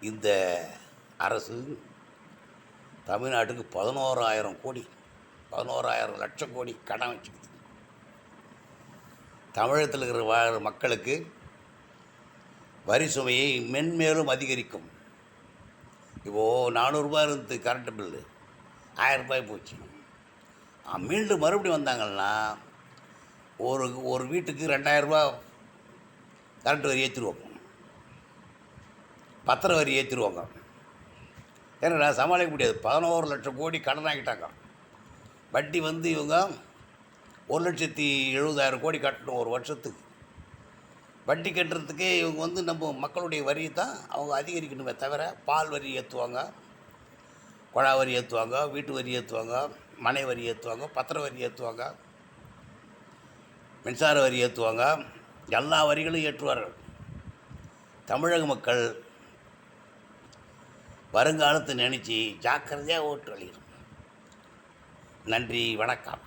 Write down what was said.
இந்த அரசு தமிழ்நாட்டுக்கு 11,000 லட்சம் கோடி கடன் வச்சுக்குது. தமிழகத்தில் இருக்கிற மக்களுக்கு வரி சுமையை மென்மேலும் அதிகரிக்கும். இப்போது 400 இருந்து கரண்ட்டு பில்லு 1000 போச்சு. மீண்டும் மறுபடியும் வந்தாங்கன்னா ஒரு வீட்டுக்கு 2000 கரண்ட் வரி ஏற்றிடுவாங்க, பத்திர வரி ஏற்றிடுவாங்க. ஏன்னா சமாளிக்க முடியாது. 11 லட்சம் கோடி கடன் ஆகிட்டாங்க. வட்டி இவங்க 1,70,70,000 கோடி கட்டணும் ஒரு வருஷத்துக்கு. வட்டி கட்டுறதுக்கே இவங்க நம்ம மக்களுடைய வரியை தான் அவங்க அதிகரிக்கணுமே தவிர, பால் வரி ஏற்றுவாங்க, குழா வரி ஏற்றுவாங்க, வீட்டு வரி ஏற்றுவாங்க, மனை வரி ஏற்றுவாங்க, பத்திர வரி ஏற்றுவாங்க, மின்சார வரி ஏற்றுவாங்க, எல்லா வரிகளும் ஏற்றுவார்கள். தமிழக மக்கள் வருங்காலத்தை நினச்சி ஜாக்கிரதையாக ஓட்டு அளிக்கணும். நன்றி, வணக்கம்.